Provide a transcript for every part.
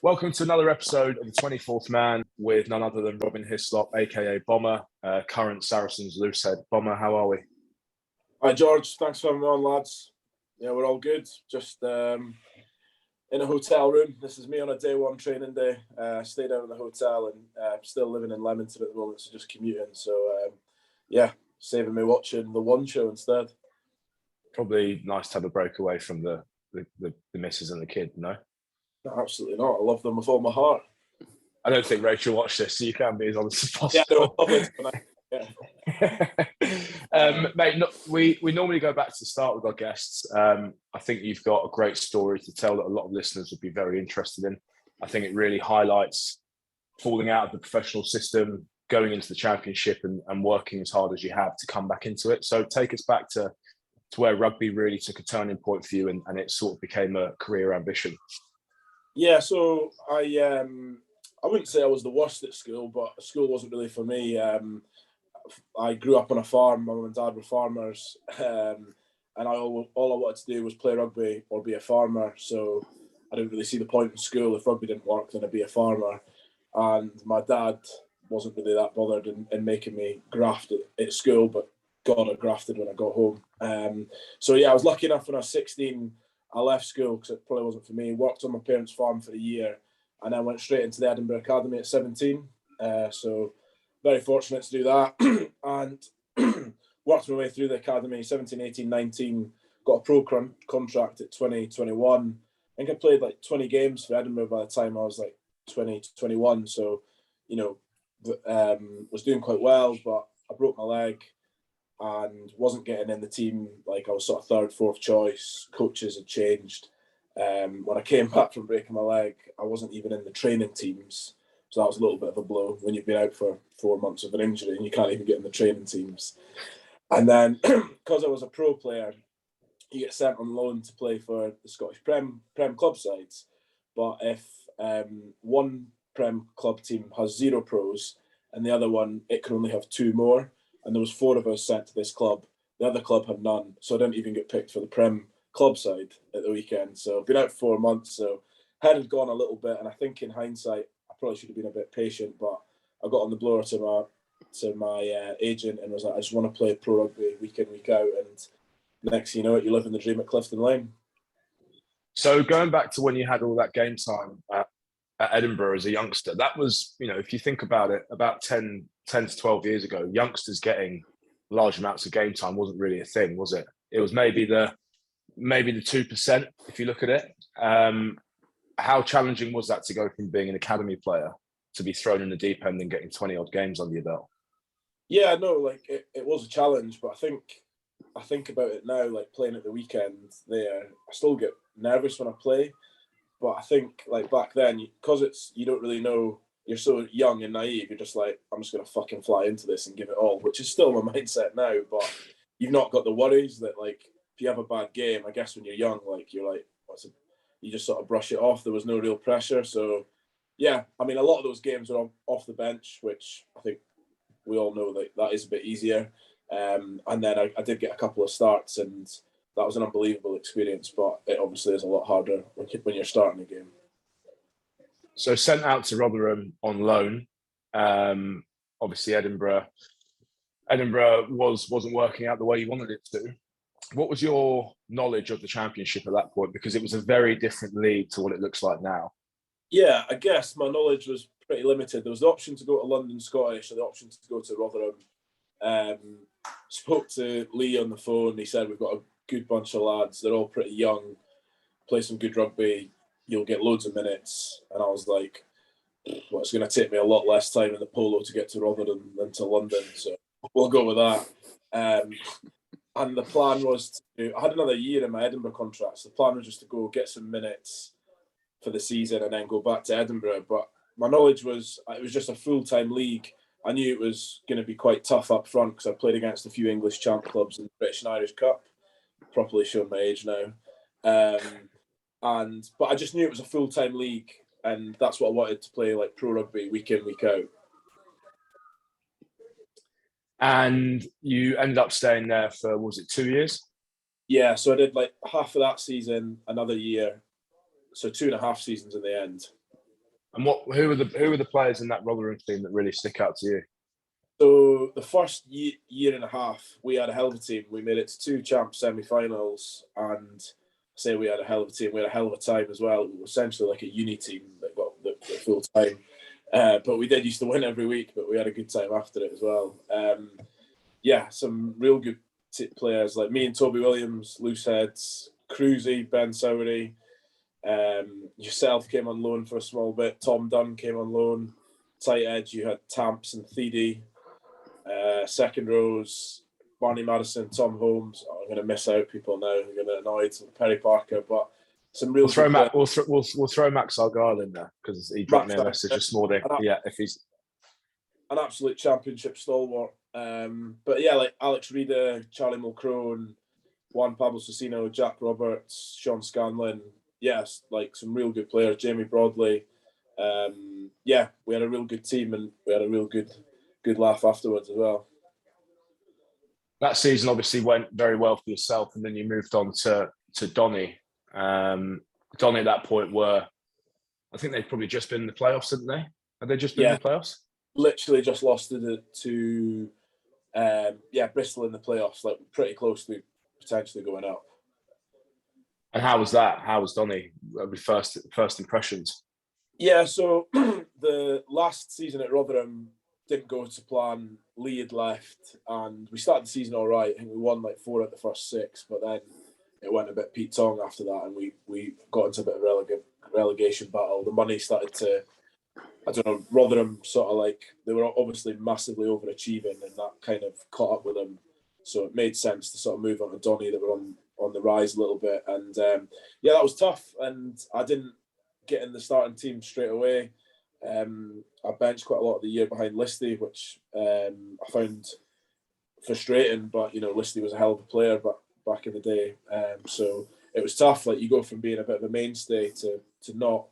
Welcome to another episode of the 24th Man with none other than Robin Hislop, aka Bomber, current Saracens loosehead. Bomber, how are we? Hi George, thanks for having me on, lads. Yeah, we're all good. Just in a hotel room. This is me on a day one training day. Stayed out in the hotel and still living in Leamington at the moment, so just commuting. So saving me watching the One Show instead. Probably nice to have a break away from the missus and the kid, no? No, absolutely not. I love them with all my heart. I don't think Rachel watched this, so you can be as honest as possible. Mate, we normally go back to the start with our guests. I think you've got a great story to tell that a lot of listeners would be very interested in. I think it really highlights falling out of the professional system, going into the championship and working as hard as you have to come back into it. So take us back to where rugby really took a turning point for you and it sort of became a career ambition. Yeah, so I wouldn't say I was the worst at school, but school wasn't really for me. I grew up on a farm. My mum and dad were farmers, and all I wanted to do was play rugby or be a farmer. So I didn't really see the point in school. If rugby didn't work, then I'd be a farmer. And my dad wasn't really that bothered in making me graft at school, but God, I grafted when I got home. I was lucky enough when I was 16, I left school because it probably wasn't for me. Worked on my parents' farm for a year, and then went straight into the Edinburgh Academy at 17. So very fortunate to do that. And worked my way through the academy, 17, 18, 19, got a pro contract at 20, 21. I think I played like 20 games for Edinburgh by the time I was like 20, 21. So, was doing quite well, but I broke my leg and wasn't getting in the team. Like I was sort of third, fourth choice. Coaches had changed. When I came back from breaking my leg, I wasn't even in the training teams. So that was a little bit of a blow when you've been out for 4 months of an injury and you can't even get in the training teams. And then because I was a pro player, you get sent on loan to play for the Scottish Prem club sides. But if one Prem club team has 0 pros and the other one, it can only have 2 more. And there was 4 of us sent to this club. The other club had none. So I didn't even get picked for the Prem club side at the weekend. So I've been out for 4 months. So head had gone a little bit. And I think in hindsight, I probably should have been a bit patient. But I got on the blower to my agent and was like, I just want to play pro rugby week in, week out. And next thing you know it, you live in the dream at Clifton Lane. So going back to when you had all that game time at Edinburgh as a youngster, that was, if you think about it, about 10 to 12 years ago, youngsters getting large amounts of game time wasn't really a thing, was it? It was maybe the 2% if you look at it. How challenging was that to go from being an academy player to be thrown in the deep end and getting 20 odd games under your belt? Yeah, no, like it was a challenge, but I think about it now, like playing at the weekend there, I still get nervous when I play. But I think like back then, because you don't really know, you're so young and naive, you're just like, I'm just going to fucking fly into this and give it all, which is still my mindset now. But you've not got the worries that like, if you have a bad game, I guess when you're young, like you're like, you just sort of brush it off. There was no real pressure. So yeah, I mean, a lot of those games were off the bench, which I think we all know that is a bit easier. And then I did get a couple of starts and that was an unbelievable experience, but it obviously is a lot harder when you're starting a game. So sent out to Rotherham on loan. Obviously Edinburgh wasn't working out the way you wanted it to. What was your knowledge of the championship at that point? Because it was a very different league to what it looks like now. Yeah, I guess my knowledge was pretty limited. There was the option to go to London Scottish and the option to go to Rotherham. Spoke to Lee on the phone. He said, we've got a good bunch of lads. They're all pretty young. Play some good rugby. You'll get loads of minutes. And I was like, well, it's going to take me a lot less time in the polo to get to Rotherham than to London. So we'll go with that. And the plan was I had another year in my Edinburgh contract. So the plan was just to go get some minutes for the season and then go back to Edinburgh. But my knowledge was it was just a full-time league. I knew it was going to be quite tough up front because I played against a few English champ clubs in the British and Irish Cup. Properly showing my age now. But I just knew it was a full-time league and that's what I wanted to play, like pro rugby week in, week out. And you ended up staying there for, was it 2 years? Yeah, so I did like half of that season, another year. So 2.5 seasons in the end. And who were the players in that Rotherham team that really stick out to you? So the first year and a half, we had a hell of a team. We made it to 2 champ semi-finals, and say we had a hell of a team. We had a hell of a time as well. We were essentially like a uni team that got the full time. But we did used to win every week, but we had a good time after it as well. Yeah, some real good players like me and Toby Williams, Looseheads, Cruzy, Ben Sowery. Yourself came on loan for a small bit. Tom Dunn came on loan. Tight edge, you had Tamps and Thede. Second rows, Barney Madison, Tom Holmes. Oh, I'm going to miss out people now. I'm going to annoy Perry Parker, but some real. We'll throw Max Argyle in there because he dropped me a message this morning. Yeah, if he's an absolute championship stalwart. But yeah, like Alex Reeder, Charlie Mulcrone, Juan Pablo Cecino, Jack Roberts, Sean Scanlon. Yes, like some real good players. Jamie Broadley. Yeah, we had a real good team and we had a real good laugh afterwards as well. That season obviously went very well for yourself, and then you moved on to Donny. Donny at that point I think they'd probably just been in the playoffs, didn't they? Had they just been in the playoffs? Literally just lost to Bristol in the playoffs, like pretty close to potentially going up. And how was that? How was Donny? First impressions? Yeah, so the last season at Rotherham didn't go to plan. Lee had left, and we started the season all right. I think we won like 4 out of the first 6, but then it went a bit Pete Tong after that, and we got into a bit of relegation battle. The money started to, I don't know, Rotherham sort of like, they were obviously massively overachieving, and that kind of caught up with them. So it made sense to sort of move on to Donny that were on the rise a little bit. And yeah, that was tough, and I didn't get in the starting team straight away. I benched quite a lot of the year behind Listy, which I found frustrating. But Listy was a hell of a player, but back in the day, so it was tough. Like you go from being a bit of a mainstay to not,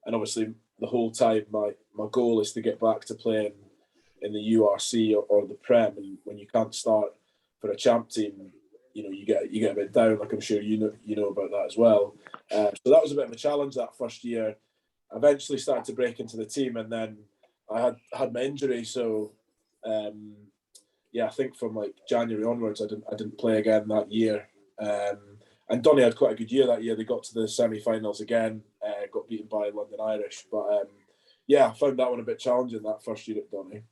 and obviously the whole time my goal is to get back to playing in the URC or the Prem, and when you can't start for a champ team, you get a bit down. Like I'm sure you know about that as well. So that was a bit of a challenge that first year. I eventually started to break into the team, and then I had my injury. So yeah, I think from like January onwards, I didn't play again that year. And Donny had quite a good year that year. They got to the semi-finals again, got beaten by London Irish. But yeah, I found that one a bit challenging that first year at Donny.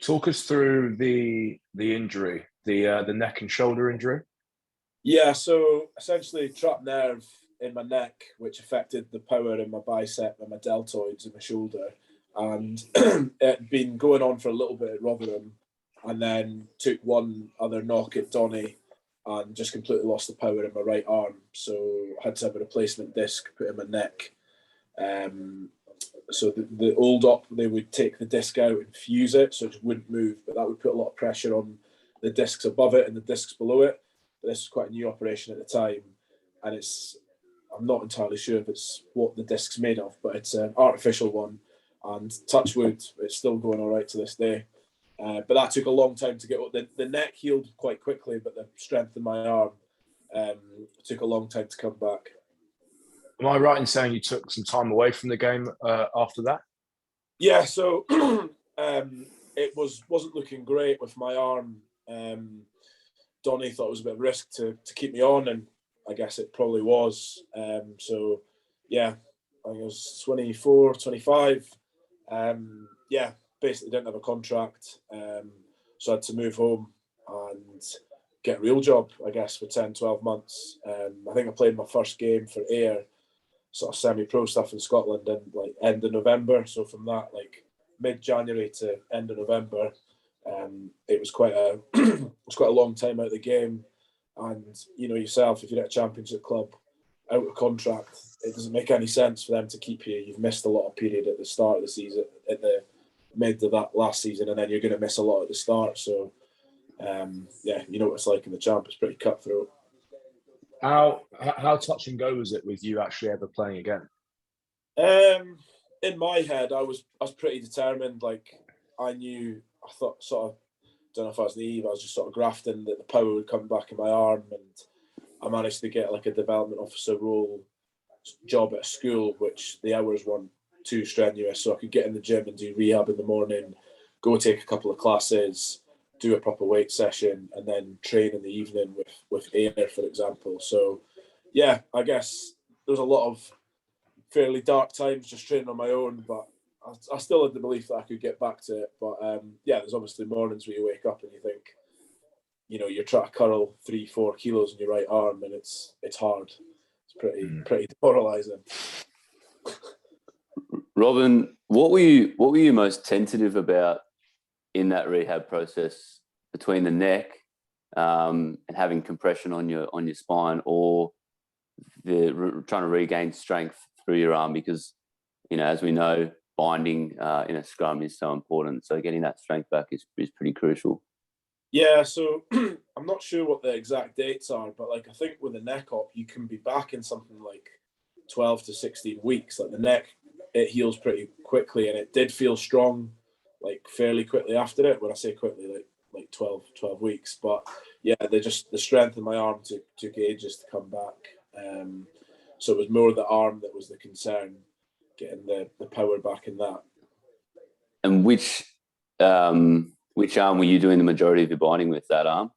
Talk us through the injury, the neck and shoulder injury. Yeah, so essentially trapped nerve in my neck, which affected the power in my bicep and my deltoids in my shoulder. And it had been going on for a little bit at Rotherham, and then took one other knock at Donny and just completely lost the power in my right arm. So I had to have a replacement disc put in my neck. So the old op, they would take the disc out and fuse it so it just wouldn't move, but that would put a lot of pressure on the discs above it and the discs below it. But this was quite a new operation at the time, and I'm not entirely sure if it's what the disc's made of, but it's an artificial one, and touch wood, it's still going all right to this day. But that took a long time to get up. The neck healed quite quickly, but the strength in my arm took a long time to come back. Am I right in saying you took some time away from the game after that? Yeah, so it wasn't looking great with my arm. Donny thought it was a bit of a risk to keep me on, and I guess it probably was. So yeah, I think I was 24, 25. Yeah, basically didn't have a contract, so I had to move home and get a real job, I guess, for 10, 12 months. I think I played my first game for Ayr, sort of semi-pro stuff in Scotland, in like end of November. So from that, like mid-January to end of November, it was quite a long time out of the game. And yourself, if you're at a championship club out of contract, it doesn't make any sense for them to keep you. You've missed a lot of period at the start of the season, at the mid of that last season, and then you're going to miss a lot at the start. So yeah, you know what it's like in the champ. It's pretty cutthroat. How touch and go was it with you actually ever playing again? In my head, I was pretty determined. Like I thought sort of, don't know if I was naive, I was just sort of grafting that the power would come back in my arm, and I managed to get like a development officer role job at a school, which the hours weren't too strenuous, so I could get in the gym and do rehab in the morning, go take a couple of classes, do a proper weight session, and then train in the evening with air, for example. So, yeah, I guess there was a lot of fairly dark times just training on my own, but I still had the belief that I could get back to it. But yeah, there's obviously mornings where you wake up and you think, you're trying to curl 3-4 kilos in your right arm, and it's hard. It's pretty demoralising. Robin, what were you most tentative about in that rehab process, between the neck and having compression on your spine, or trying to regain strength through your arm? Because as we know, binding in a scrum is so important. So getting that strength back is pretty crucial. Yeah, so I'm not sure what the exact dates are, but I think with the neck op, you can be back in something like 12 to 16 weeks. Like the neck, it heals pretty quickly, and it did feel strong, fairly quickly after it. When I say quickly, like 12 weeks. But yeah, the strength in my arm took ages to come back. So it was more the arm that was the concern, getting the power back in that. And which arm were you doing the majority of your binding with, that arm?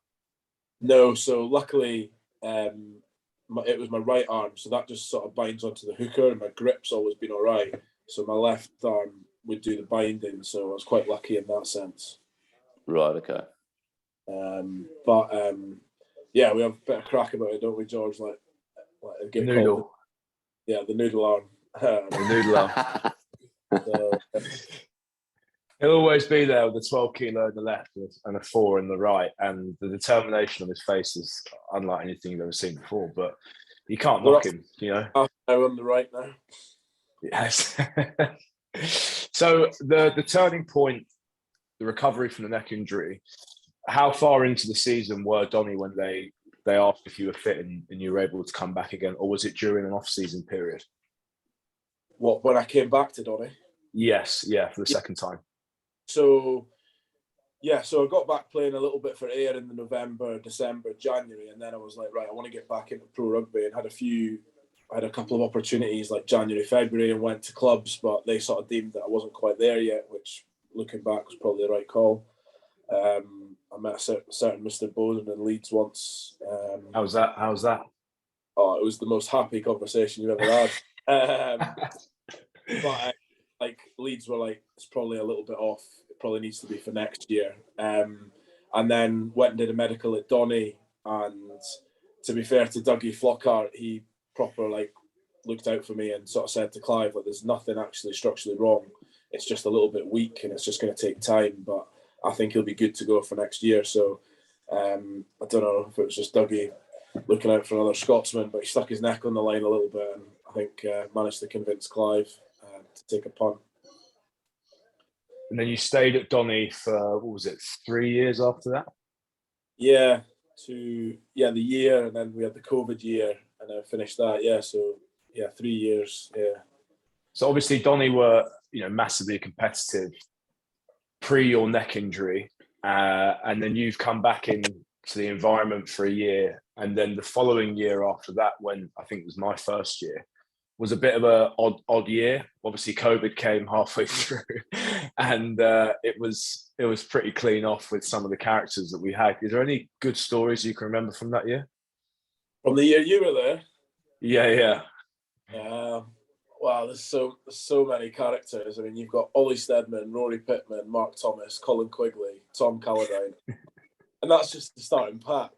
No, so luckily it was my right arm, so that just sort of binds onto the hooker, and my grip's always been all right. So my left arm would do the binding, so I was quite lucky in that sense. Right, okay. Yeah, we have a bit of crack about it, don't we, George? Like the noodle. The noodle arm. The noodle arm. So, he'll always be there with a 12 kilo in the left and a 4 in the right, and the determination on his face is unlike anything you've ever seen before. But you can't knock him, I'm on the right now. Yes. So the turning point, the recovery from the neck injury, how far into the season were Donny when they asked if you were fit and you were able to come back again, or was it during an off-season period? What, when I came back to Donny? Yes, yeah, for the second time. So I got back playing a little bit for Ayr in the November, December, January, and then I was like, right, I want to get back into pro rugby, and had a couple of opportunities like January, February, and went to clubs, but they sort of deemed that I wasn't quite there yet, which, looking back, was probably the right call. I met a certain Mr. Bowden in Leeds once. How's that? Oh, it was the most happy conversation you've ever had. But Leeds were like, it's probably a little bit off. It probably needs to be for next year. And then went and did a medical at Donny. And to be fair to Dougie Flockhart, he proper looked out for me and sort of said to Clive, there's nothing actually structurally wrong. It's just a little bit weak, and it's just going to take time. But I think he'll be good to go for next year. So I don't know if it was just Dougie looking out for another Scotsman, but he stuck his neck on the line a little bit, and I think managed to convince Clive to take a punt. And then you stayed at Donny for, 3 years after that? Yeah, the year, and then we had the COVID year, and I finished that. Yeah, so 3 years. Yeah. So obviously Donny were, massively competitive pre your neck injury, and then you've come back into the environment for a year, and then the following year after that, when I think it was my first year, was a bit of a odd year. Obviously, COVID came halfway through, and it was pretty clean off with some of the characters that we had. Is there any good stories you can remember from that year? From the year you were there? Yeah. Wow, there's so many characters. I mean, you've got Ollie Steadman, Rory Pittman, Mark Thomas, Colin Quigley, Tom Calladine, and that's just the starting pack.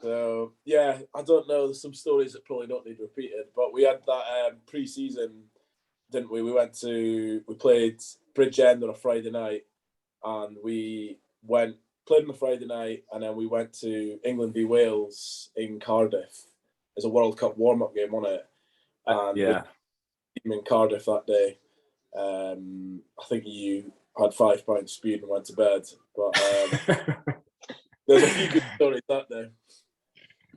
So yeah, I don't know. There's some stories that probably don't need repeated, but we had that pre-season, didn't we? We played Bridgend on a Friday night, and we played on a Friday night, and then we went to England v Wales in Cardiff. There's a World Cup warm-up game on it, and team in Cardiff that day. I think you had 5 pints spewed and went to bed, but there's a few good stories that day.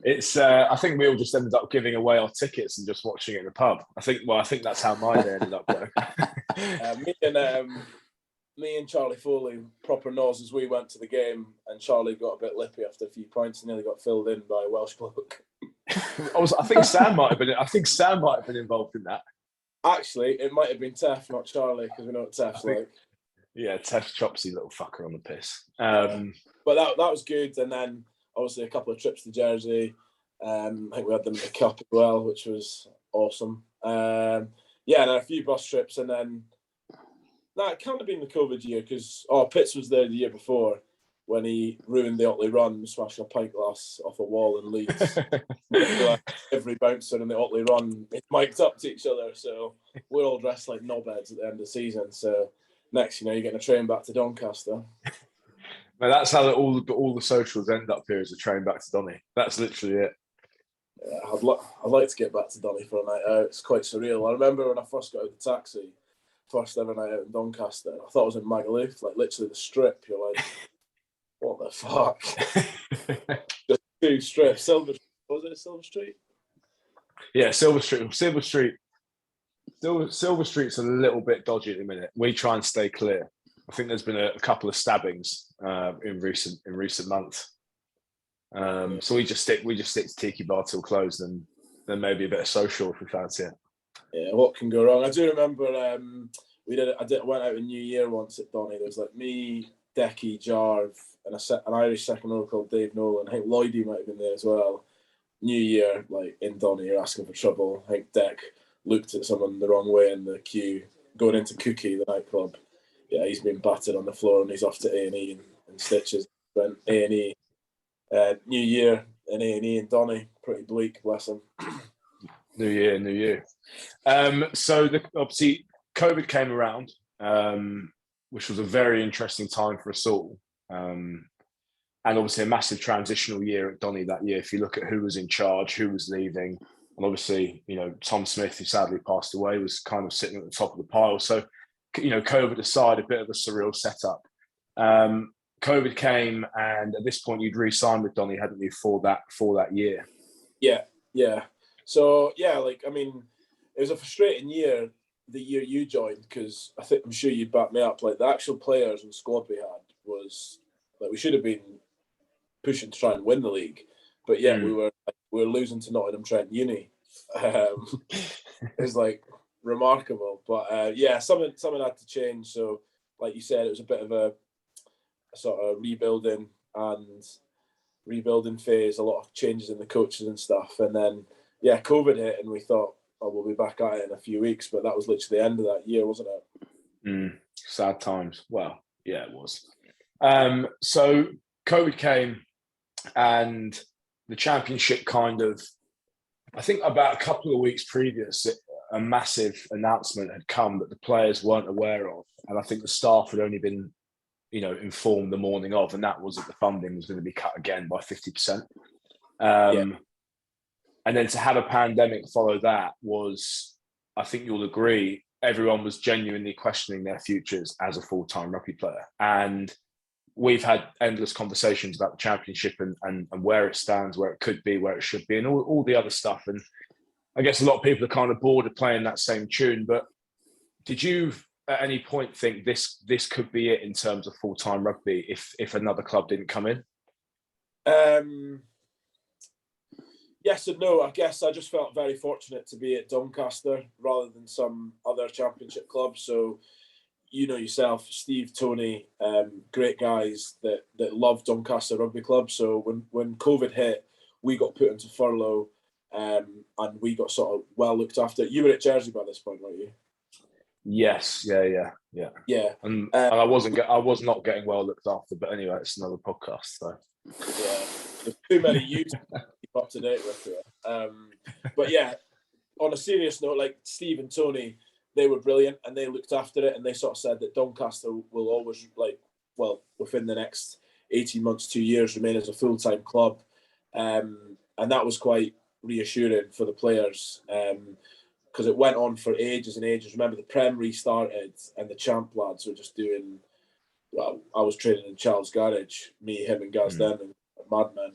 It's. I think we all just ended up giving away our tickets and just watching it in the pub. I think that's how mine ended up going. Me and Charlie Foley, proper nose as we went to the game, and Charlie got a bit lippy after a few pints and nearly got filled in by a Welsh bloke. I think Sam might have been involved in that. Actually, it might have been Teff, not Charlie, because we know what Teff's like. Yeah, Teff Chopsy, little fucker on the piss. But that was good. And then obviously a couple of trips to Jersey. I think we had them in the Cup as well, which was awesome. And then a few bus trips. And then it can't have been the COVID year because Pitts was there the year before when he ruined the Otley Run, smashing a pint glass off a wall in Leeds. Every bouncer in the Otley Run is mic'd up to each other, so we're all dressed like knobheads at the end of the season. So next, you're getting a train back to Doncaster. But that's how all the socials end up here, is a train back to Donny. That's literally it. Yeah, I'd like to get back to Donny for a night out. It's quite surreal. I remember when I first got out of the taxi, first ever night out in Doncaster, I thought I was in Magaluf, like literally the Strip. You're like, what the fuck? Just 2 strips. Silver Street? Yeah, Silver Street. Silver Street's a little bit dodgy at the minute. We try and stay clear. I think there's been a couple of stabbings in recent months. So we just stick to Tiki Bar till closed, and then maybe a bit of social if we fancy it. Yeah, what can go wrong? I do remember I went out in New Year once at Donny. There was like me, Decky, Jarve, and an Irish second row called Dave Nolan. I think Lloydie might have been there as well. New Year, like in Donny, you're asking for trouble. I think Deck looked at someone the wrong way in the queue, going into Cookie, the nightclub. Yeah, he's been battered on the floor and he's off to A&E and stitches. Went A&E. New Year in A&E in Donny. Pretty bleak, bless him. New year. So obviously COVID came around, which was a very interesting time for us all. And obviously a massive transitional year at Donny that year. If you look at who was in charge, who was leaving, and obviously, Tom Smith, who sadly passed away, was kind of sitting at the top of the pile. So, COVID aside, a bit of a surreal setup. COVID came, and at this point, you'd re-signed with Donny, hadn't you, for that year? Yeah. So it was a frustrating year, the year you joined, because I'm sure you'd back me up. Like the actual players and squad we had was like we should have been pushing to try and win the league, but we were losing to Nottingham Trent Uni. It was like remarkable, but something had to change. So, like you said, it was a bit of a sort of rebuilding phase. A lot of changes in the coaches and stuff, and then COVID hit, and we thought, we'll be back at it in a few weeks. But that was literally the end of that year, wasn't it? Sad times. Well, yeah, it was. So COVID came, and the championship kind of, I think about a couple of weeks previous, a massive announcement had come that the players weren't aware of. And I think the staff had only been, informed the morning of, and that was that the funding was going to be cut again by 50%. And then to have a pandemic follow that was, I think you'll agree, everyone was genuinely questioning their futures as a full-time rugby player. And we've had endless conversations about the championship and where it stands, where it could be, where it should be, and all the other stuff. And I guess a lot of people are kind of bored of playing that same tune. But did you at any point think this could be it in terms of full-time rugby if another club didn't come in? Yes and no. I guess I just felt very fortunate to be at Doncaster rather than some other championship club. So, yourself, Steve, Tony, great guys that love Doncaster Rugby Club. So when COVID hit, we got put into furlough, and we got sort of well looked after. You were at Jersey by this point, weren't you? Yes. Yeah. And I was not getting well looked after, but anyway, it's another podcast. So there's too many youths to keep up to date with it. But on a serious note, like Steve and Tony, they were brilliant and they looked after it, and they sort of said that Doncaster will always, within the next 18 months, 2 years, remain as a full-time club. And that was quite reassuring for the players, because it went on for ages and ages. Remember, the Prem restarted and the Champ lads were just doing, I was training in Charles' garage, me, him and Gaz Den and Madman.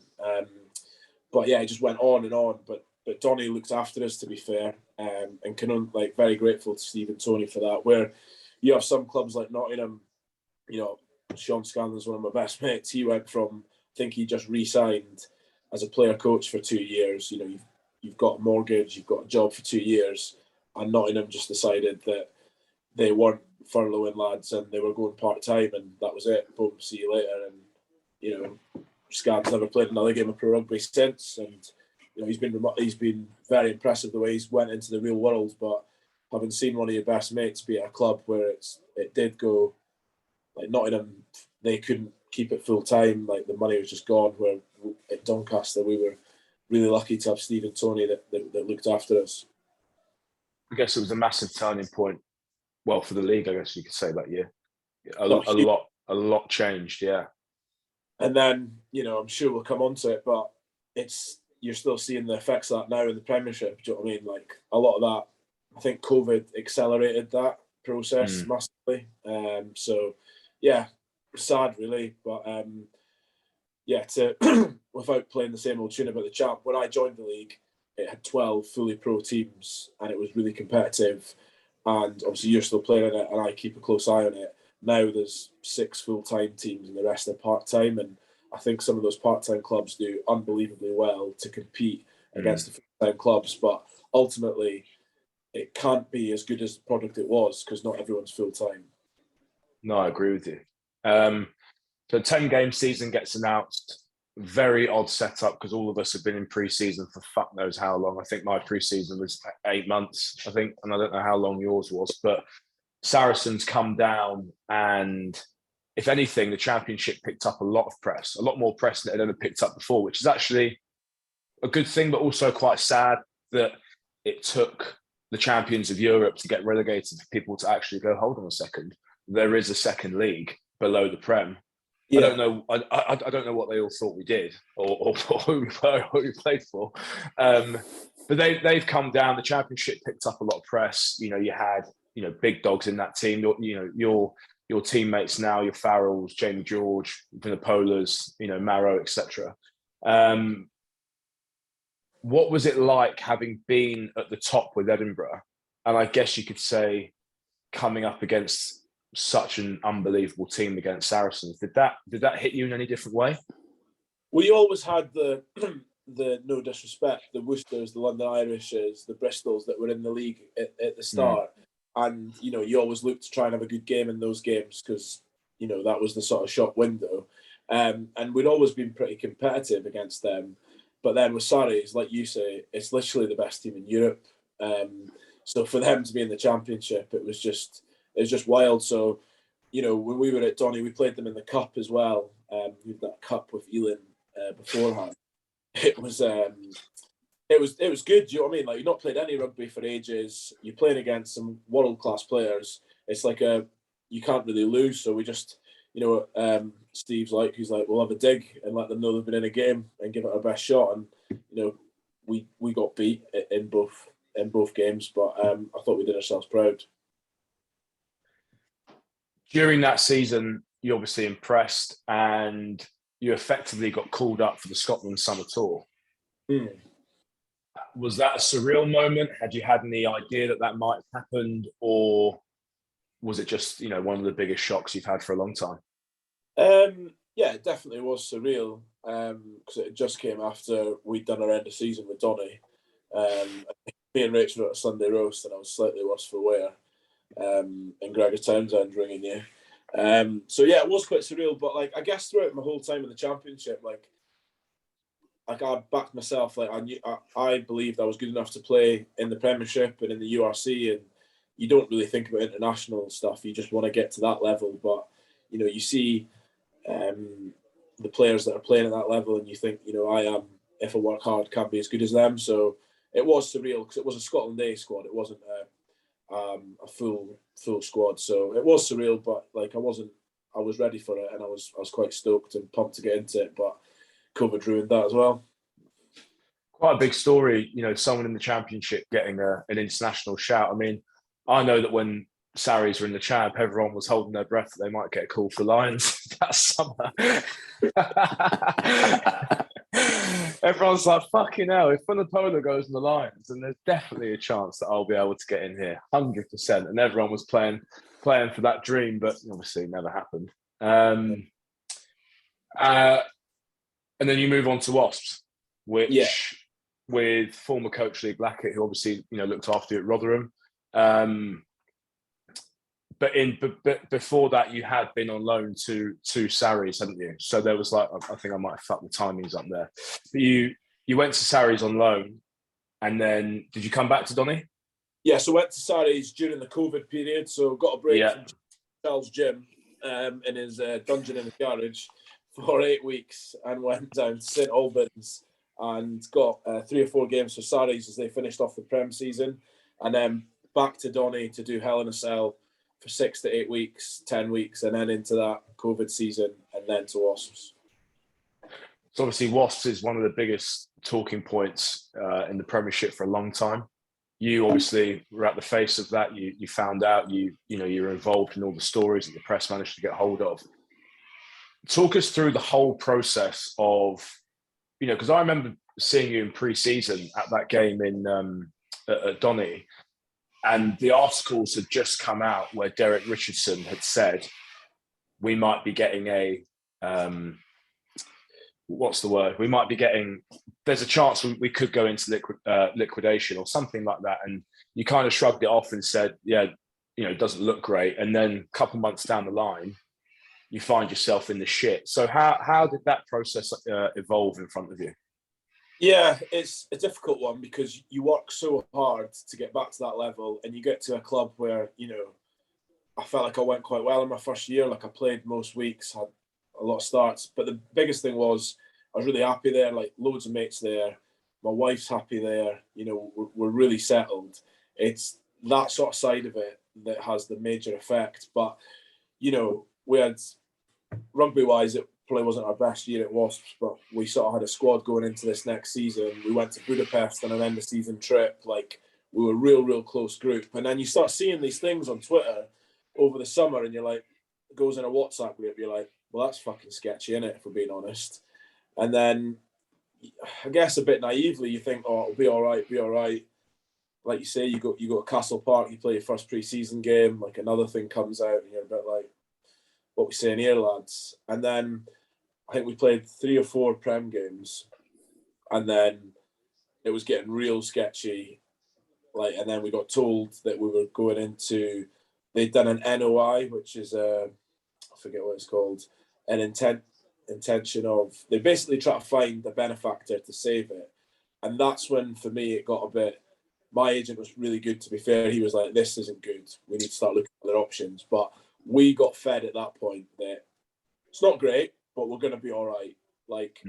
But it just went on and on. But Donny looked after us, to be fair, and can very grateful to Steve and Tony for that. Where you have some clubs like Nottingham, Sean Scanlon's one of my best mates. He went from, I think he just re-signed as a player coach for 2 years. You've got a mortgage, you've got a job for 2 years, and Nottingham just decided that they weren't furloughing lads and they were going part-time, and that was it. Boom, see you later. And, Scad's never played another game of pro rugby since, and he's been very impressive the way he's went into the real world. But having seen one of your best mates be at a club where it did go, like Nottingham, they couldn't keep it full time. Like the money was just gone. Where at Doncaster, we were really lucky to have Steve and Tony that looked after us. I guess it was a massive turning point. Well, for the league, I guess you could say that year. A lot changed, yeah. And then, I'm sure we'll come on to it, but you're still seeing the effects of that now in the Premiership. Do you know what I mean? Like a lot of that, I think COVID accelerated that process massively. So, yeah, sad really. But, without playing the same old tune about the champ, when I joined the league, it had 12 fully pro teams and it was really competitive. And obviously you're still playing in it and I keep a close eye on it. Now there's 6 full-time teams and the rest are part-time. And I think some of those part-time clubs do unbelievably well to compete against the full-time clubs. But ultimately, it can't be as good as the product it was because not everyone's full-time. No, I agree with you. So 10-game season gets announced. Very odd setup because all of us have been in pre-season for fuck knows how long. I think my pre-season was 8 months, I think, and I don't know how long yours was. But Saracens come down, and if anything, the Championship picked up a lot of press, a lot more press than it had ever picked up before, which is actually a good thing, but also quite sad that it took the champions of Europe to get relegated for people to actually go, hold on a second, there is a second league below the Prem. Yeah. I don't know. I don't know what they all thought we did, or who we played for. But they've come down. The Championship picked up a lot of press. You had big dogs in that team. Your teammates now, your Farrells, Jamie George, Vinopolas, Marrow, etc. What was it like having been at the top with Edinburgh, and I guess you could say coming up against such an unbelievable team against Saracens? Did that hit you in any different way? We always had the no disrespect, the Worcesters, the London Irishes, the Bristols that were in the league at the start. And, you always look to try and have a good game in those games because, that was the sort of shop window. And we'd always been pretty competitive against them. But then with Sarries, like you say, it's literally the best team in Europe. So for them to be in the Championship, it was just wild. So, when we were at Donny, we played them in the Cup as well. We had that Cup with Ealing beforehand. It was good. Do you know what I mean? Like, you've not played any rugby for ages. You're playing against some world-class players. It's like you can't really lose. So we just, Steve's he's like, we'll have a dig and let them know they've been in a game and give it our best shot. And, we got beat in both games, but I thought we did ourselves proud. During that season, you obviously impressed and you effectively got called up for the Scotland Summer Tour. Was that a surreal moment? Had you had any idea that might have happened, or was it just, one of the biggest shocks you've had for a long time? Yeah, it definitely was surreal because it just came after we'd done our end of season with Donny. Me and Rachel were at a Sunday roast and I was slightly worse for wear. And Gregor Townsend ringing you. So yeah, it was quite surreal. But I guess throughout my whole time in the Championship, I backed myself. I believed I was good enough to play in the Premiership and in the URC. And you don't really think about international stuff. You just want to get to that level. But you see the players that are playing at that level, and you think, I am, if I work hard, can be as good as them. So it was surreal because it was a Scotland A squad. It wasn't a full squad. So it was surreal, but I was ready for it and I was quite stoked and pumped to get into it, but COVID ruined that as well. Quite a big story, someone in the Championship getting an international shout. I mean, I know that when Sarries were in the Champ, everyone was holding their breath that they might get a call for Lions that summer. Everyone's like, fucking hell, if Vinopola goes in the Lions, then there's definitely a chance that I'll be able to get in here, 100%. And everyone was playing for that dream, but obviously it never happened. And then you move on to Wasps, which with former coach Lee Blackett, who obviously looked after you at Rotherham. Um, but before that, you had been on loan to Sarries, hadn't you? So there was like, I think I might have fucked the timings up there. But you went to Sarries on loan, and then did you come back to Donny? Yeah, so went to Sarries during the COVID period. So got a break from Charles' gym in his dungeon in the garage for 8 weeks, and went down to St Albans and got 3 or 4 games for Sarries as they finished off the Prem season, and then back to Donny to do Hell in a Cell for 6 to 8 weeks, 10 weeks, and then into that COVID season, and then to Wasps. So obviously Wasps is one of the biggest talking points in the Premiership for a long time. You obviously were at the face of that. You found out, you were involved in all the stories that the press managed to get hold of. Talk us through the whole process of, because I remember seeing you in pre-season at that game at Donny, and the articles had just come out where Derek Richardson had said, we might be getting we might be getting, there's a chance we could go into liquidation or something like that. And you kind of shrugged it off and said, yeah, it doesn't look great. And then a couple months down the line, you find yourself in the shit. So how did that process evolve in front of you? Yeah, it's a difficult one because you work so hard to get back to that level, and you get to a club where, I felt like I went quite well in my first year. Like I played most weeks, had a lot of starts. But the biggest thing was I was really happy there, like loads of mates there. My wife's happy there. We're really settled. It's that sort of side of it that has the major effect. But, we had, rugby-wise, it probably wasn't our best year at Wasps, but we sort of had a squad going into this next season. We went to Budapest on an end-of-season trip. Like, we were a real close group. And then you start seeing these things on Twitter over the summer, and you're like, it goes in a WhatsApp group, you're like, well, that's fucking sketchy, innit, if we're being honest. And then, I guess a bit naively, you think, oh, it'll be all right. Like you say, you go to Castle Park, you play your first pre-season game, like another thing comes out, and you're a bit like, what we saying here, lads? And then I think we played 3 or 4 Prem games, and then it was getting real sketchy. Like, and then we got told that we were going into, they'd done an NOI, which is I forget what it's called, an intention of, they basically try to find a benefactor to save it. And that's when, for me, it got a bit, my agent was really good, to be fair. He was like, this isn't good. We need to start looking at other options. But we got fed at that point that it's not great, but we're going to be all right. Like,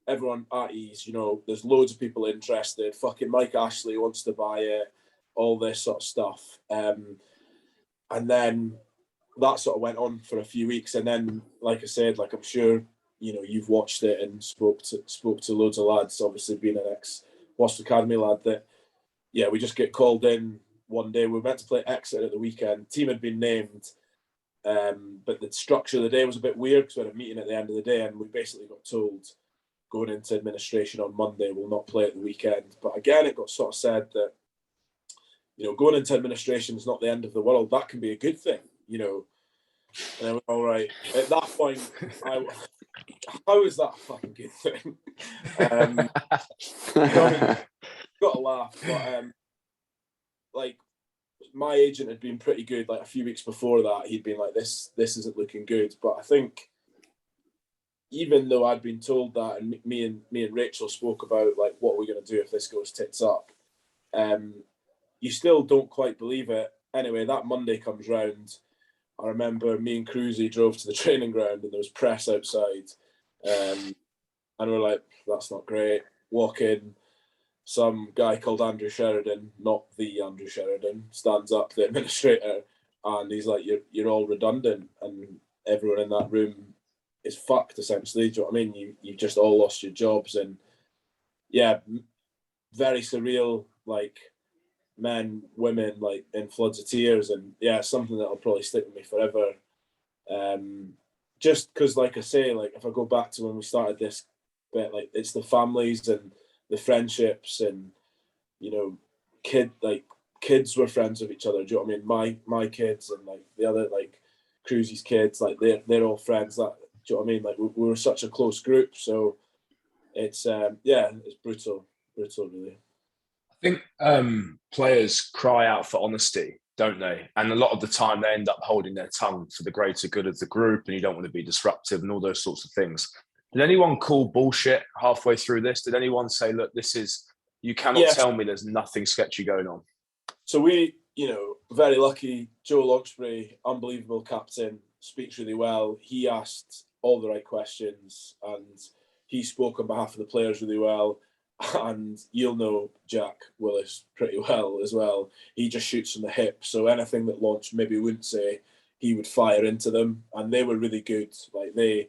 everyone at ease, there's loads of people interested. Fucking Mike Ashley wants to buy it, all this sort of stuff. And then that sort of went on for a few weeks. And then, like I said, like I'm sure, you've watched it and spoke to loads of lads, obviously being an ex-Wasps Academy lad, that, yeah, we just get called in one day. We were meant to play Exeter at the weekend. Team had been named, but the structure of the day was a bit weird because we had a meeting at the end of the day, and we basically got told going into administration on Monday, we'll not play at the weekend. But again, it got sort of said that, going into administration is not the end of the world. That can be a good thing, And I went, all right. At that point, how is that a fucking good thing? Got to laugh, but like, my agent had been pretty good. Like a few weeks before that, he'd been like, this isn't looking good. But I think, even though I'd been told that, and me and Rachel spoke about like what we're going to do if this goes tits up, you still don't quite believe it. Anyway, that Monday comes round. I remember me and Cruzy drove to the training ground, and there was press outside, and we're like, that's not great. Walk in. Some guy called Andrew Sheridan, not the Andrew Sheridan, stands up, the administrator, and he's like, you're all redundant, and everyone in that room is fucked, essentially. Do you know what I mean? You've just all lost your jobs. And yeah, very surreal, like men, women, like in floods of tears. And yeah, it's something that'll probably stick with me forever. Just because, like I say, like if I go back to when we started this bit, like it's the families and the friendships, and kids were friends with each other. Do you know what I mean? My kids and like the other, like Cruzy's kids, like they're all friends. That, do you know what I mean? Like we were such a close group, so it's it's brutal really. think players cry out for honesty, don't they? And a lot of the time they end up holding their tongue for the greater good of the group, and you don't want to be disruptive and all those sorts of things. Did anyone call bullshit halfway through this? Did anyone say, look, you cannot tell me there's nothing sketchy going on? So we, very lucky. Joe Logsbury, unbelievable captain, speaks really well. He asked all the right questions and he spoke on behalf of the players really well. And you'll know Jack Willis pretty well as well. He just shoots from the hip. So anything that Launch maybe wouldn't say, he would fire into them. And they were really good. Like, they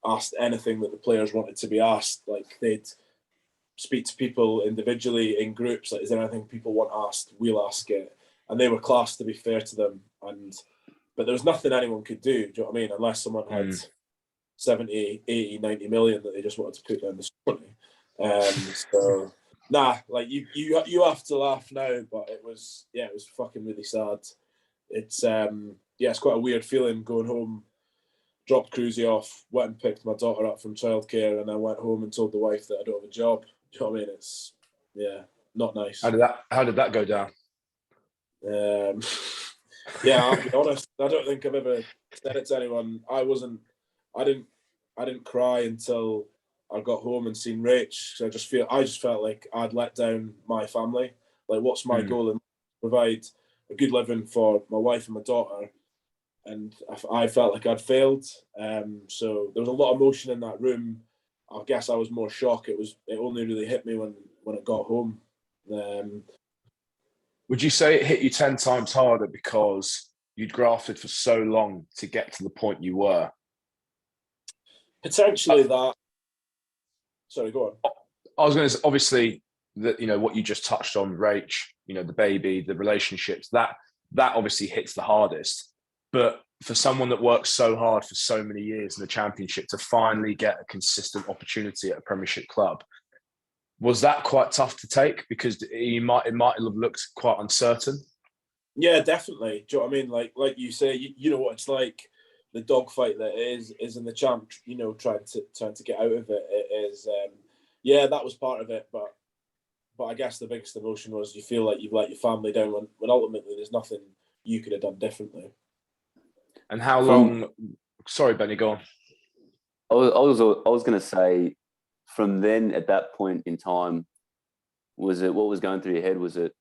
asked anything that the players wanted to be asked. Like, they'd speak to people individually in groups. Like, is there anything people want asked? We'll ask it. And they were class, to be fair to them. But there was nothing anyone could do. Do you know what I mean? Unless someone had 70, 80, 90 million that they just wanted to put down the money. Like you have to laugh now, but it was fucking really sad. It's it's quite a weird feeling going home. Dropped Cruzy off, went and picked my daughter up from childcare, and I went home and told the wife that I don't have a job. Do you know what I mean? It's not nice. How did that go down? I'll be honest. I don't think I've ever said it to anyone. I didn't cry until I got home and seen Rach. So I just felt like I'd let down my family. Like, what's my goal? And provide a good living for my wife and my daughter. And I felt like I'd failed. So there was a lot of emotion in that room. I guess I was more shocked. It only really hit me when I got home. Would you say it hit you 10 times harder because you'd grafted for so long to get to the point you were? Potentially that. Sorry, go on. I was going to say, obviously, what you just touched on, Rach, the baby, the relationships, that obviously hits the hardest. But for someone that works so hard for so many years in the Championship to finally get a consistent opportunity at a Premiership club, was that quite tough to take? Because it might have looked quite uncertain. Yeah, definitely. Do you know what I mean? Like you say, you know what it's like. The dogfight that is in the champ. Trying to get out of it. It is. That was part of it. But I guess the biggest emotion was you feel like you've let your family down when ultimately there's nothing you could have done differently. And how long? Sorry, Benny, go on. I was going to say, from then at that point in time, was it what was going through your head? Was it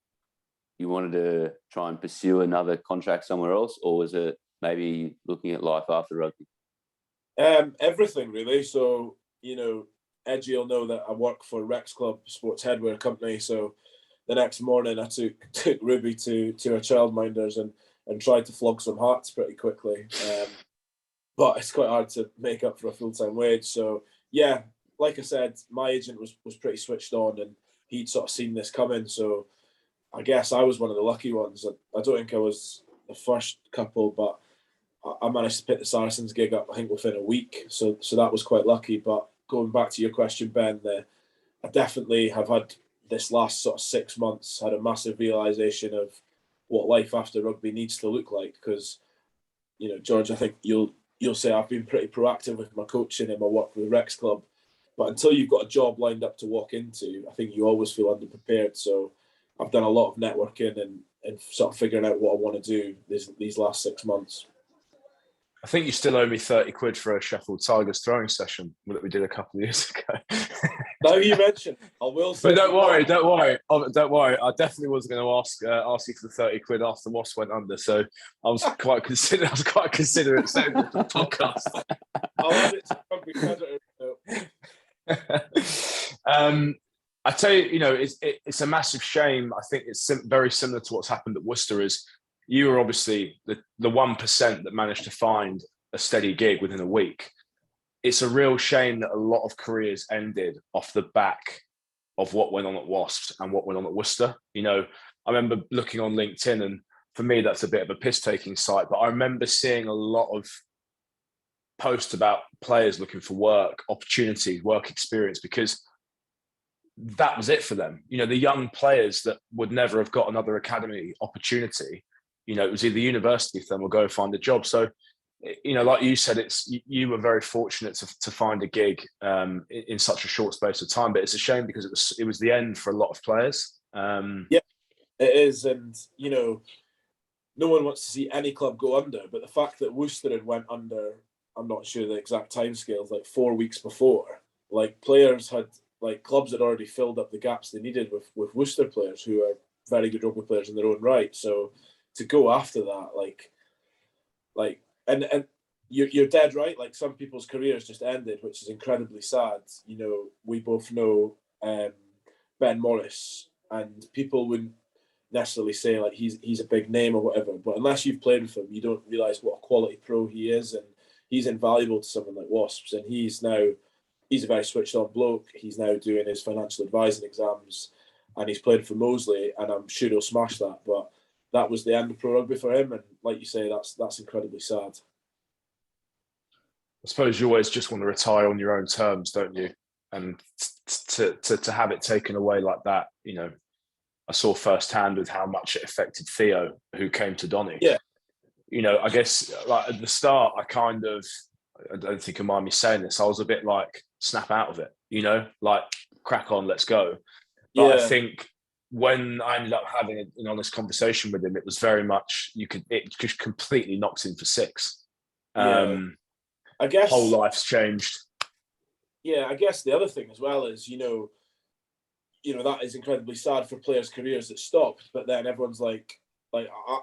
you wanted to try and pursue another contract somewhere else, or was it maybe looking at life after rugby? Everything really. So Edgy will know that I work for Rex Club Sports Headwear Company. So the next morning I took Ruby to her childminders and tried to flog some hats pretty quickly. But it's quite hard to make up for a full-time wage. So yeah, like I said, my agent was pretty switched on and he'd sort of seen this coming. So I guess I was one of the lucky ones. I don't think I was the first couple, but I managed to pick the Saracens gig up, I think, within a week. So that was quite lucky. But going back to your question, Ben, I definitely have had this last sort of 6 months, had a massive realisation of what life after rugby needs to look like. Because, George, I think you'll say I've been pretty proactive with my coaching and my work with Rex Club. But until you've got a job lined up to walk into, I think you always feel underprepared. So I've done a lot of networking and sort of figuring out what I want to do these last 6 months. I think you still owe me 30 quid for a Sheffield Tigers throwing session that we did a couple of years ago. Now you mentioned, I will say. But don't worry. I definitely was going to ask you for the 30 quid after Wasps went under. So I was quite considerate saying the podcast. I'll add it to rugby credit. I tell you, it's a massive shame. I think it's very similar to what's happened at Worcester. Is you were obviously the 1% that managed to find a steady gig within a week. It's a real shame that a lot of careers ended off the back of what went on at Wasps and what went on at Worcester. I remember looking on LinkedIn, and for me, that's a bit of a piss-taking site, but I remember seeing a lot of posts about players looking for work, opportunities, work experience, because that was it for them. The young players that would never have got another academy opportunity, it was either university for them or go find a job. So, like you said, you were very fortunate to find a gig in such a short space of time. But it's a shame because it was the end for a lot of players. Yeah, it is. And, you know, no one wants to see any club go under, but the fact that Worcester had went under, I'm not sure the exact timescales, like 4 weeks before, like players had, like clubs had already filled up the gaps they needed with Worcester players who are very good rugby players in their own right. So to go after that, and you're dead right. Like some people's careers just ended, which is incredibly sad. You know, we both know Ben Morris, and people wouldn't necessarily say like he's a big name or whatever, but unless you've played with him, you don't realise what a quality pro he is, and he's invaluable to someone like Wasps. And he's a very switched on bloke. He's now doing his financial advising exams, and he's played for Moseley, and I'm sure he'll smash that. But that was the end of pro rugby for him, and like you say, that's incredibly sad. I suppose you always just want to retire on your own terms, don't you? And to have it taken away like that, you know, I saw firsthand with how much it affected Theo, who came to Donny. Yeah. You know, I guess like at the start, I don't think you mind me saying this, I was a bit like, snap out of it, you know, like crack on, let's go. But Yeah. I think when I ended up having an honest conversation with him, it was very much, it just completely knocked him for six. I guess whole life's changed. Yeah, I guess the other thing as well is, you know, that is incredibly sad for players' careers that stopped. But then everyone's like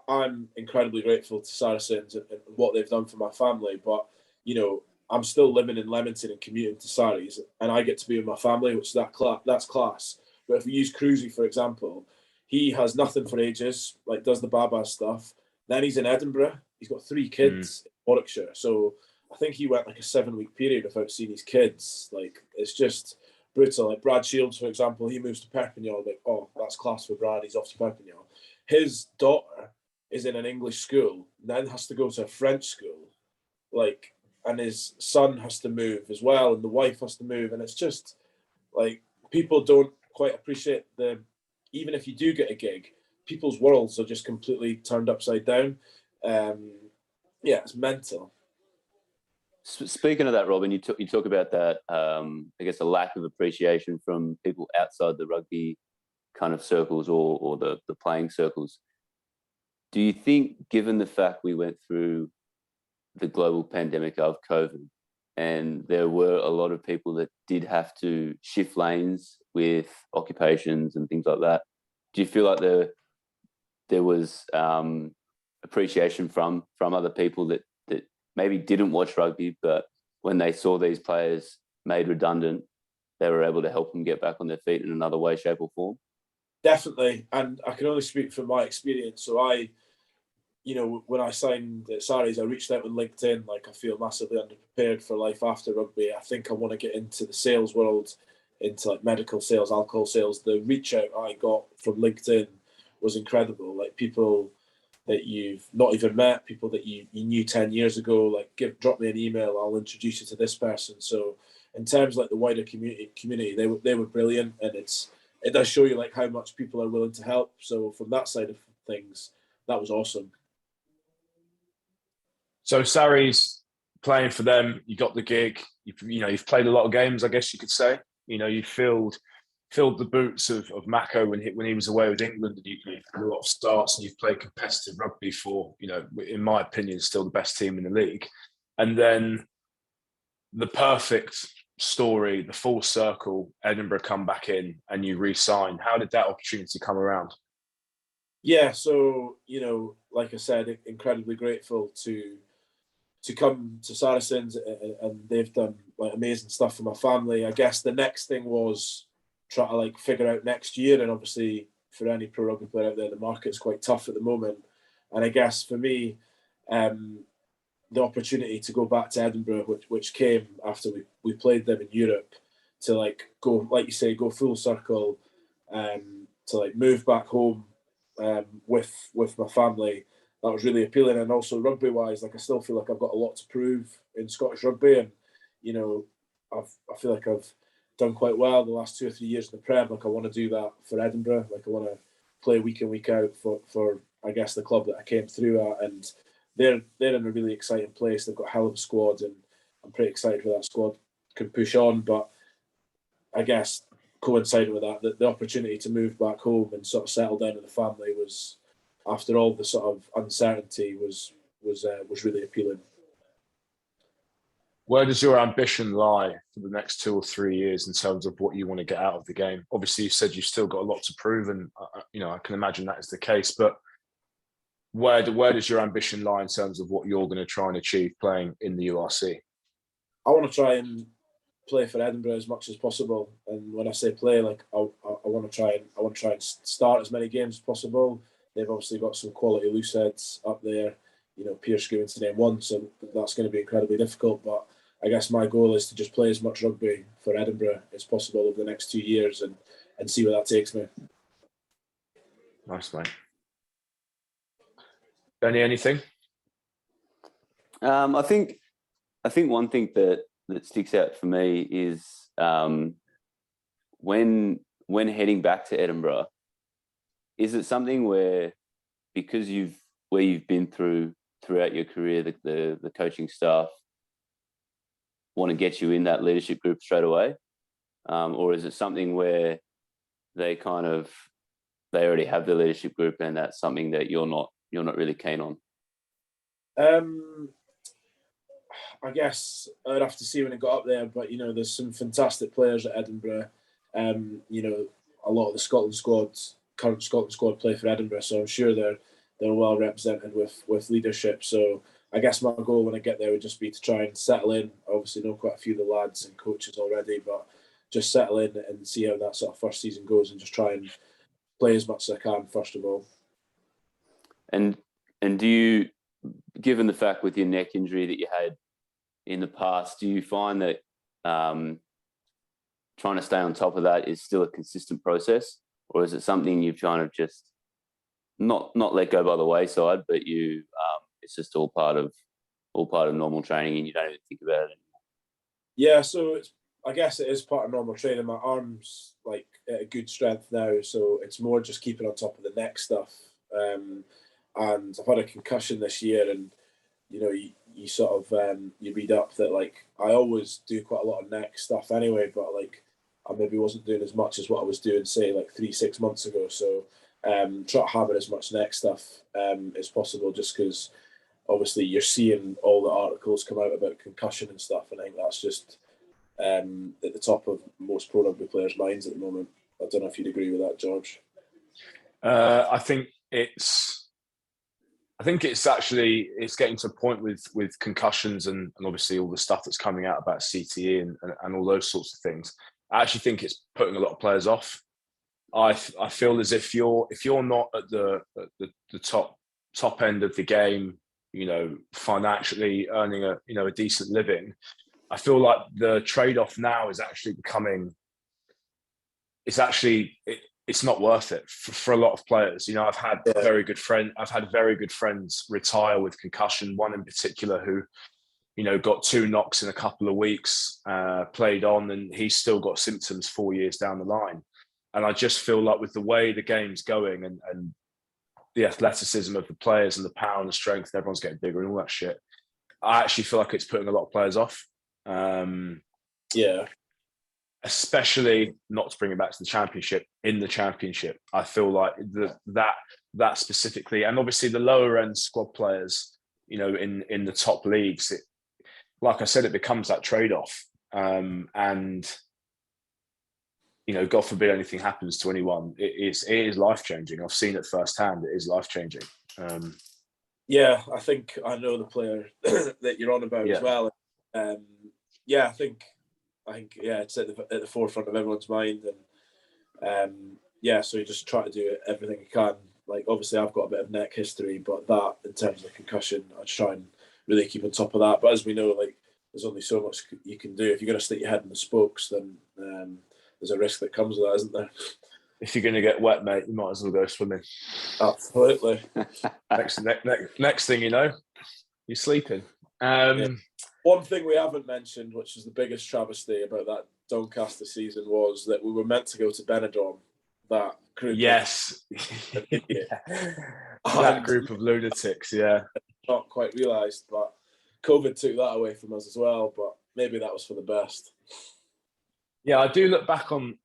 I'm incredibly grateful to Saracens and what they've done for my family. But, you know, I'm still living in Leamington and commuting to Saris, and I get to be with my family, which that's class. But if we use Cruzy, for example, he has nothing for ages, like does the Baba stuff. Then he's in Edinburgh. He's got 3 kids in Warwickshire. So I think he went like a 7-week period without seeing his kids. Like, it's just brutal. Like Brad Shields, for example, he moves to Perpignan. Like, oh, that's class for Brad. He's off to Perpignan. His daughter is in an English school, then has to go to a French school. Like, and his son has to move as well, and the wife has to move. And it's just like, people don't quite appreciate even if you do get a gig, people's worlds are just completely turned upside down. Yeah, it's mental. Speaking of that, Robin, you talk about that, I guess, a lack of appreciation from people outside the rugby kind of circles or the playing circles. Do you think, given the fact we went through the global pandemic of COVID, and there were a lot of people that did have to shift lanes with occupations and things like that, do you feel like there was appreciation from other people that maybe didn't watch rugby, but when they saw these players made redundant, they were able to help them get back on their feet in another way, shape or form? Definitely. And I can only speak from my experience. So when I signed at Saris, I reached out on LinkedIn, like I feel massively underprepared for life after rugby. I think I want to get into the sales world, into like medical sales, alcohol sales. The reach out I got from LinkedIn was incredible. Like people that you've not even met, people that you knew 10 years ago, like drop me an email, I'll introduce you to this person. So in terms of like the wider community, they were brilliant, and it does show you like how much people are willing to help. So from that side of things, that was awesome. So Sarri's playing for them, you got the gig, you've played a lot of games, I guess you could say. You know, you filled the boots of Mako when he was away with England, and you've had a lot of starts, and you've played competitive rugby for, in my opinion, still the best team in the league. And then the perfect story, the full circle, Edinburgh come back in and you re-sign. How did that opportunity come around? Yeah, so, like I said, incredibly grateful to come to Saracens, and they've done like amazing stuff for my family. I guess the next thing was try to like figure out next year, and obviously for any pro rugby player out there, the market's quite tough at the moment. And I guess for me, the opportunity to go back to Edinburgh, which came after we played them in Europe, to like go, like you say, go full circle, to like move back home with my family. That was really appealing. And also rugby wise, like I still feel like I've got a lot to prove in Scottish rugby, and I feel like I've done quite well the last 2 or 3 years in the Prem. Like I want to do that for Edinburgh. Like I want to play week in, week out for I guess the club that I came through at, and they're in a really exciting place. They've got a hell of a squad, and I'm pretty excited for that squad can push on. But I guess coincided with that, the opportunity to move back home and sort of settle down with the family was, after all the sort of uncertainty, was really appealing. Where does your ambition lie for the next 2 or 3 years in terms of what you want to get out of the game? Obviously, you said you've still got a lot to prove, and I can imagine that is the case. But where does your ambition lie in terms of what you're going to try and achieve playing in the URC? I want to try and play for Edinburgh as much as possible, and when I say play, like I want to try and start as many games as possible. They've obviously got some quality loose heads up there. Pierce Gowan to name one, so that's going to be incredibly difficult. But I guess my goal is to just play as much rugby for Edinburgh as possible over the next 2 years and see where that takes me. Nice, mate. Benny, anything? I think one thing that sticks out for me is when heading back to Edinburgh, is it something where, because you've been throughout your career, the coaching staff want to get you in that leadership group straight away, or is it something where they already have the leadership group and that's something that you're not really keen on? I guess I'd have to see when it got up there, but there's some fantastic players at Edinburgh. A lot of the current Scotland squad play for Edinburgh, so I'm sure they're well represented with leadership. So I guess my goal when I get there would just be to try and settle in. I obviously know quite a few of the lads and coaches already, but just settle in and see how that sort of first season goes, and just try and play as much as I can first of all. And do you, given the fact with your neck injury that you had in the past, do you find that trying to stay on top of that is still a consistent process, or is it something you've kind of just not let go by the wayside, but it's just all part of normal training and you don't even think about it anymore? Yeah, so I guess it is part of normal training. My arm's like at a good strength now, so it's more just keeping on top of the neck stuff. And I've had a concussion this year, and you sort of you read up that like I always do quite a lot of neck stuff anyway, but like I maybe wasn't doing as much as what I was doing say like 3-6 months ago. So try to hammer as much neck stuff as possible, just because obviously you're seeing all the articles come out about concussion and stuff, and I think that's just at the top of most pro rugby players' minds at the moment. I don't know if you'd agree with that, George. I think it's getting to a point with concussions and obviously all the stuff that's coming out about CTE and all those sorts of things. I actually think it's putting a lot of players off. I feel as if you're not at the top end of the game, financially earning a decent living, I feel like the trade-off now is actually becoming. It's not worth it for a lot of players. I've had very good friends retire with concussion. One in particular who, got 2 knocks in a couple of weeks, played on, and he's still got symptoms 4 years down the line. And I just feel like with the way the game's going and the athleticism of the players and the power and the strength, and everyone's getting bigger and all that shit, I actually feel like it's putting a lot of players off. Especially not to bring it back to the championship. In the championship, I feel like that specifically, and obviously the lower end squad players, in the top leagues, like I said, it becomes that trade off. And God forbid anything happens to anyone, it is life changing. I've seen it firsthand. It is life changing. Yeah, I think I know the player that you're on about as well. I think it's at the forefront of everyone's mind, and so you just try to do everything you can. Like obviously, I've got a bit of neck history, but that in terms of the concussion, I try and really keep on top of that. But as we know, like there's only so much you can do. If you're going to stick your head in the spokes, then there's a risk that comes with that, isn't there? If you're going to get wet, mate, you might as well go swimming. Absolutely. Next thing you know, you're sleeping. One thing we haven't mentioned, which is the biggest travesty about that Doncaster season, was that we were meant to go to Benidorm. That group. Yes. That group of lunatics, yeah. Not quite realised, but COVID took that away from us as well, but maybe that was for the best. Yeah, I do look back on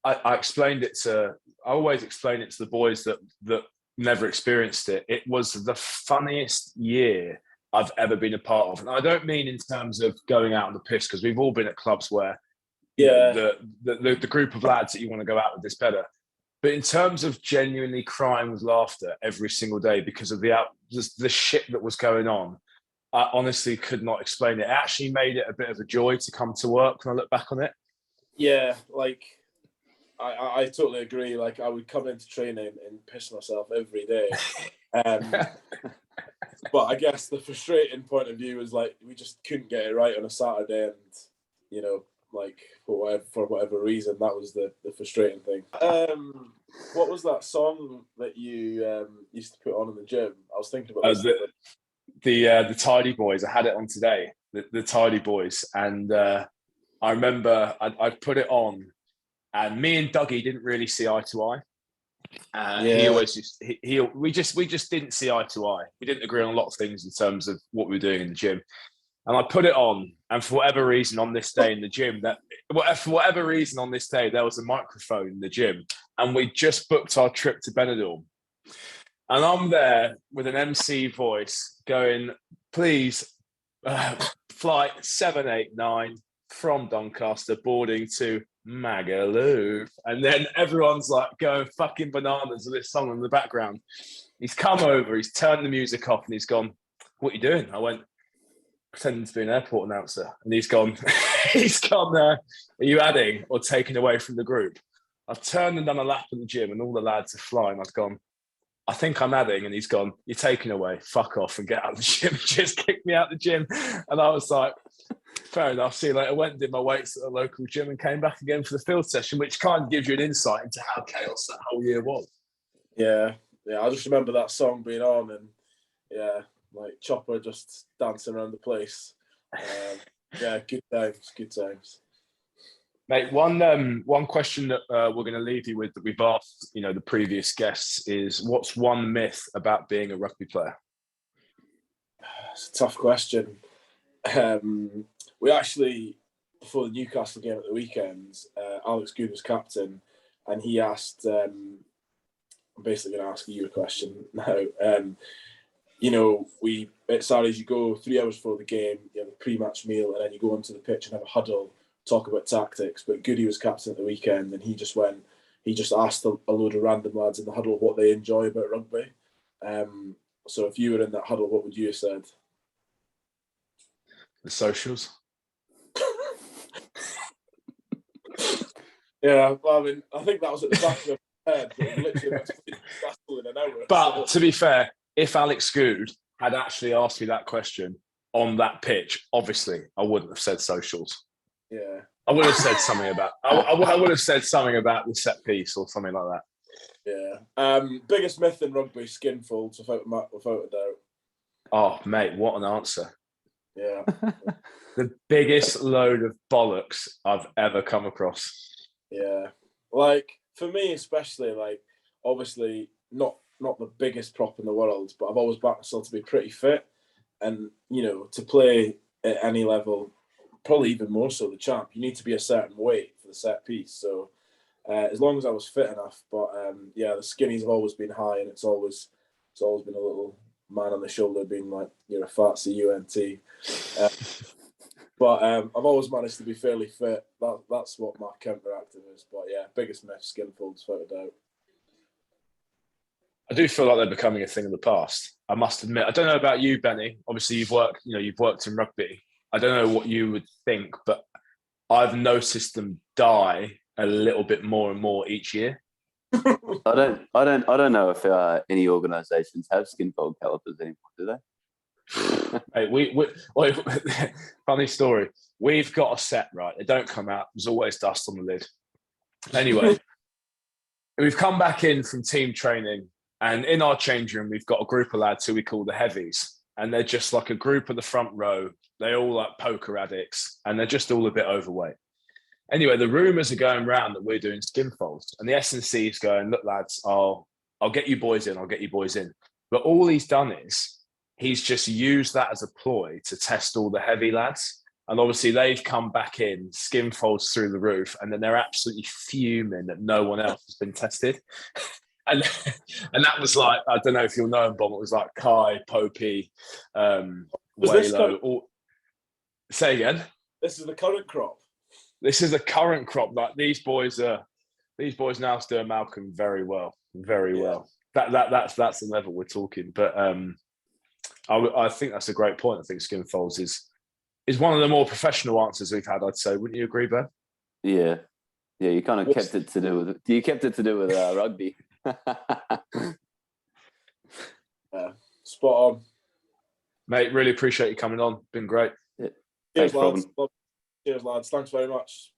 I explained it to. I always explain it to the boys that never experienced it. It was the funniest year I've ever been a part of, and I don't mean in terms of going out on the piss, because we've all been at clubs where the group of lads that you want to go out with is better. But in terms of genuinely crying with laughter every single day because of the shit that was going on, I honestly could not explain it. It actually made it a bit of a joy to come to work when I look back on it. Yeah, like I totally agree. Like I would come into training and piss myself every day. But I guess the frustrating point of view is like we just couldn't get it right on a Saturday, and like for whatever reason, that was the frustrating thing. What was that song that you used to put on in the gym? I was thinking about the Tidy Boys. I had it on today. The Tidy Boys, and I remember I put it on, and me and Dougie didn't really see eye to eye. He always we just didn't see eye to eye. We didn't agree on a lot of things in terms of what we were doing in the gym. And I put it on, and for whatever reason on this day in the gym, there was a microphone in the gym, and we just booked our trip to Benidorm. And I'm there with an MC voice going, please, flight 789 from Doncaster, boarding to Magaluf. And then everyone's like going fucking bananas with this song in the background. He's come over, he's turned the music off, and he's gone, what are you doing? I went, pretending to be an airport announcer. And he's gone, are you adding or taking away from the group? I've turned and done a lap in the gym, and all the lads are flying. I've gone, I think I'm adding. And he's gone, you're taking away, fuck off and get out of the gym. Just kicked me out the gym. And I was like, fair enough, see you later. Went and did my weights at a local gym and came back again for the field session, which kind of gives you an insight into how chaos that whole year was. Yeah, I just remember that song being on, and like Chopper just dancing around the place. Good times. Mate, one question that we're going to leave you with that we've asked, the previous guests is, what's one myth about being a rugby player? It's a tough question. We actually, before the Newcastle game at the weekend, Alex Good was captain, and he asked, I'm basically going to ask you a question now. We at Saracens, you go 3 hours before the game, you have a pre-match meal, and then you go onto the pitch and have a huddle, talk about tactics. But Goody was captain at the weekend, and he just asked a load of random lads in the huddle what they enjoy about rugby. So if you were in that huddle, what would you have said? The socials. Yeah, well, I mean, I think that was at the back of my head, but literally in an hour. But to be fair, if Alex Good had actually asked me that question on that pitch, obviously I wouldn't have said socials. Yeah, I would have said something about. I would have said something about the set piece or something like that. Yeah. Biggest myth in rugby: skin folds, without a doubt. Oh, mate, what an answer! Yeah. The biggest load of bollocks I've ever come across. Yeah. Like, for me especially, like, obviously not the biggest prop in the world, but I've always backed myself to be pretty fit. And, to play at any level, probably even more so the champ, you need to be a certain weight for the set piece. So as long as I was fit enough, but the skinnies have always been high, and it's always been a little man on the shoulder being like, you're a fatsy UNT. But I've always managed to be fairly fit. That's what my counteractive is. But yeah, biggest myth, skin folds, without a doubt. I do feel like they're becoming a thing of the past. I must admit. I don't know about you, Benny. Obviously, you've worked in rugby. I don't know what you would think, but I've noticed them die a little bit more and more each year. I don't know if any organisations have skin fold calipers anymore, do they? Hey, funny story. We've got a set, right? They don't come out. There's always dust on the lid. Anyway, we've come back in from team training, and in our change room, we've got a group of lads who we call the heavies, and they're just like a group of the front row. They all like poker addicts, and they're just all a bit overweight. Anyway, the rumours are going around that we're doing skin folds, and the S&C is going, look, lads, I'll get you boys in. I'll get you boys in. But all he's done is he's just used that as a ploy to test all the heavy lads. And obviously they've come back in, skin folds through the roof, and then they're absolutely fuming that no one else has been tested. And that was like, I don't know if you'll know him, Bob. It was like Kai, Popey, Waylo. Say again. This is the current crop. This is the current crop. Like these boys now still Malcolm very well, very well. That's the level we're talking. But I think that's a great point. I think skin folds is one of the more professional answers we've had. I'd say, wouldn't you agree, Ben? Yeah, you kind of kept it to do with rugby. Spot on, mate. Really appreciate you coming on. Been great. Cheers, Thanks, lads. Robin. Cheers, lads. Thanks very much.